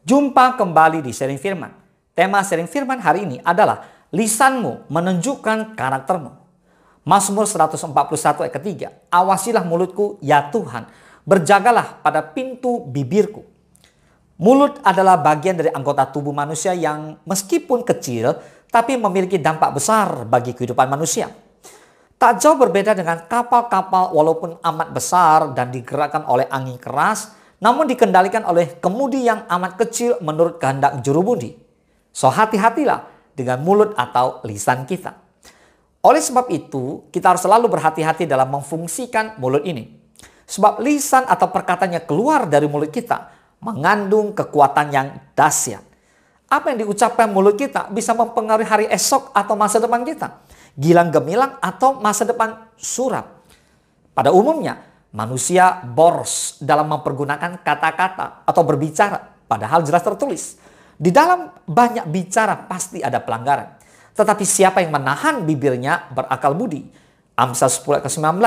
Jumpa kembali di Sharing Firman. Tema Sharing Firman hari ini adalah lisanmu menunjukkan karaktermu. Mazmur 141 ayat ketiga. Awasilah mulutku ya Tuhan, berjagalah pada pintu bibirku. Mulut adalah bagian dari anggota tubuh manusia yang meskipun kecil tapi memiliki dampak besar bagi kehidupan manusia. Tak jauh berbeda dengan kapal-kapal walaupun amat besar dan digerakkan oleh angin keras, namun dikendalikan oleh kemudi yang amat kecil menurut kehendak jurumudi. So hati-hatilah dengan mulut atau lisan kita. Oleh sebab itu, kita harus selalu berhati-hati dalam memfungsikan mulut ini. Sebab lisan atau perkataan yang keluar dari mulut kita mengandung kekuatan yang dahsyat. Apa yang diucapkan mulut kita bisa mempengaruhi hari esok atau masa depan kita. Gilang gemilang atau masa depan suram. Pada umumnya, manusia boros dalam mempergunakan kata-kata atau berbicara, padahal jelas tertulis. Di dalam banyak bicara pasti ada pelanggaran. Tetapi siapa yang menahan bibirnya berakal budi. Amsal 10 ayat ke-19.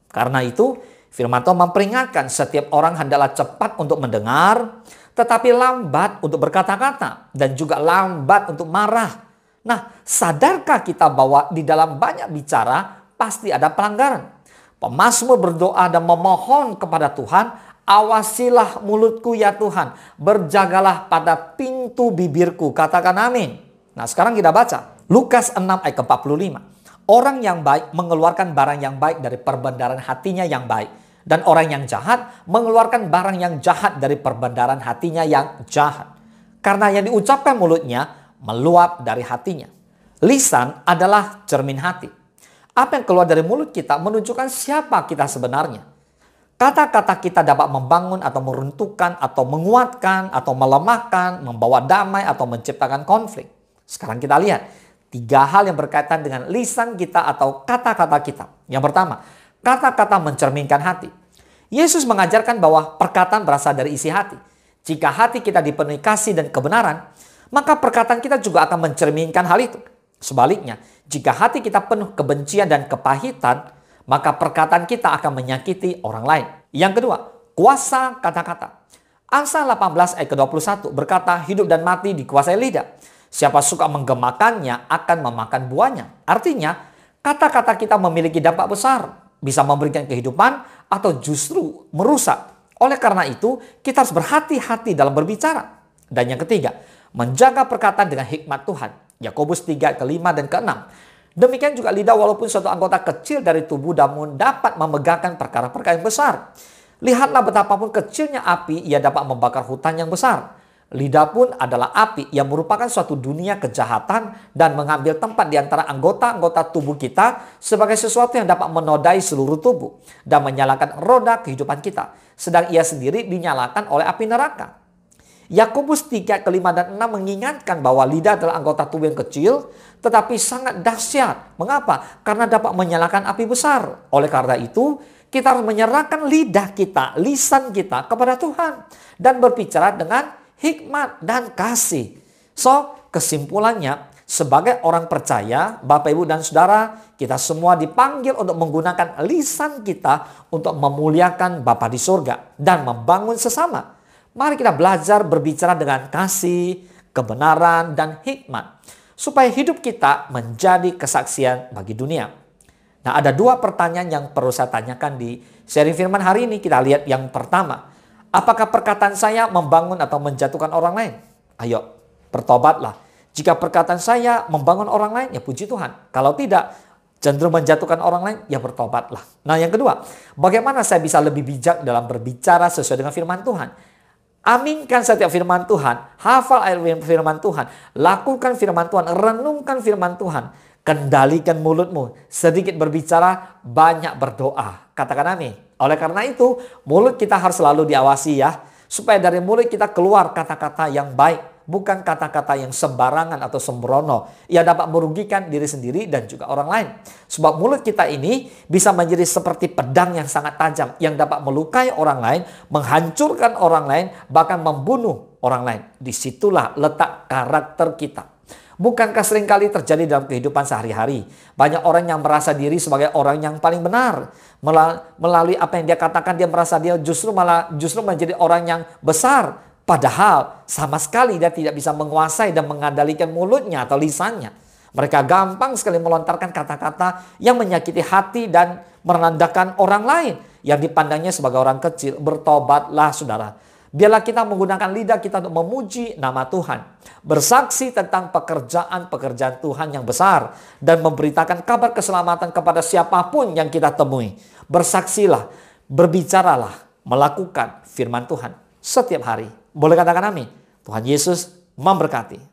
Karena itu, firman Tuhan memperingatkan setiap orang hendaklah cepat untuk mendengar, tetapi lambat untuk berkata-kata, dan juga lambat untuk marah. Nah, sadarkah kita bahwa di dalam banyak bicara pasti ada pelanggaran? Pemazmur berdoa dan memohon kepada Tuhan, awasilah mulutku ya Tuhan, berjagalah pada pintu bibirku. Katakan amin. Nah, sekarang kita baca Lukas 6 ayat ke-45. Orang yang baik mengeluarkan barang yang baik dari perbendaharaan hatinya yang baik. Dan orang yang jahat mengeluarkan barang yang jahat dari perbendaharaan hatinya yang jahat. Karena yang diucapkan mulutnya meluap dari hatinya. Lisan adalah cermin hati. Apa yang keluar dari mulut kita menunjukkan siapa kita sebenarnya. Kata-kata kita dapat membangun atau meruntuhkan atau menguatkan atau melemahkan, membawa damai atau menciptakan konflik. Sekarang kita lihat 3 hal yang berkaitan dengan lisan kita atau kata-kata kita. Yang pertama, kata-kata mencerminkan hati. Yesus mengajarkan bahwa perkataan berasal dari isi hati. Jika hati kita dipenuhi kasih dan kebenaran, maka perkataan kita juga akan mencerminkan hal itu. Sebaliknya, jika hati kita penuh kebencian dan kepahitan, maka perkataan kita akan menyakiti orang lain. Yang kedua, kuasa kata-kata. Amsal 18 ayat ke-21 berkata, hidup dan mati dikuasai lidah. Siapa suka menggemakannya akan memakan buahnya. Artinya, kata-kata kita memiliki dampak besar. Bisa memberikan kehidupan atau justru merusak. Oleh karena itu, kita harus berhati-hati dalam berbicara. Dan yang ketiga, menjaga perkataan dengan hikmat Tuhan. Yakobus 3 ke-5 dan ke-6. Demikian juga lidah walaupun suatu anggota kecil dari tubuh namun dapat memegahkan perkara-perkara yang besar. Lihatlah betapapun kecilnya api, ia dapat membakar hutan yang besar. Lidah pun adalah api yang merupakan suatu dunia kejahatan dan mengambil tempat di antara anggota-anggota tubuh kita sebagai sesuatu yang dapat menodai seluruh tubuh dan menyalakan roda kehidupan kita. Sedang ia sendiri dinyalakan oleh api neraka. Yakobus 3 ke-5 dan 6 mengingatkan bahwa lidah adalah anggota tubuh yang kecil tetapi sangat dahsyat. Mengapa? Karena dapat menyalakan api besar. Oleh karena itu, kita harus menyerahkan lidah kita, lisan kita kepada Tuhan dan berbicara dengan hikmat dan kasih. So, kesimpulannya, sebagai orang percaya, Bapak, Ibu, dan Saudara, kita semua dipanggil untuk menggunakan lisan kita untuk memuliakan Bapa di surga dan membangun sesama. Mari kita belajar berbicara dengan kasih, kebenaran, dan hikmat. Supaya hidup kita menjadi kesaksian bagi dunia. Nah, ada 2 pertanyaan yang perlu saya tanyakan di sharing firman hari ini. Kita lihat yang pertama. Apakah perkataan saya membangun atau menjatuhkan orang lain? Ayo, bertobatlah. Jika perkataan saya membangun orang lain, ya puji Tuhan. Kalau tidak, cenderung menjatuhkan orang lain, ya bertobatlah. Nah, yang kedua, bagaimana saya bisa lebih bijak dalam berbicara sesuai dengan firman Tuhan? Aminkan setiap firman Tuhan, hafal ayat firman Tuhan, lakukan firman Tuhan, renungkan firman Tuhan, kendalikan mulutmu, sedikit berbicara, banyak berdoa. Katakan amin. Oleh karena itu, mulut kita harus selalu diawasi ya, supaya dari mulut kita keluar kata-kata yang baik, bukan kata-kata yang sembarangan atau sembrono. Ia dapat merugikan diri sendiri dan juga orang lain. Sebab mulut kita ini bisa menjadi seperti pedang yang sangat tajam yang dapat melukai orang lain, menghancurkan orang lain, bahkan membunuh orang lain. Disitulah letak karakter kita. Bukankah seringkali terjadi dalam kehidupan sehari-hari? Banyak orang yang merasa diri sebagai orang yang paling benar. Melalui apa yang dia katakan, dia merasa dia justru menjadi orang yang besar. Padahal sama sekali dia tidak bisa menguasai dan mengendalikan mulutnya atau lisannya. Mereka gampang sekali melontarkan kata-kata yang menyakiti hati dan merendahkan orang lain yang dipandangnya sebagai orang kecil. Bertobatlah saudara. Biarlah kita menggunakan lidah kita untuk memuji nama Tuhan. Bersaksi tentang pekerjaan-pekerjaan Tuhan yang besar. Dan memberitakan kabar keselamatan kepada siapapun yang kita temui. Bersaksilah, berbicaralah, melakukan firman Tuhan setiap hari. Boleh katakan amin. Tuhan Yesus memberkati.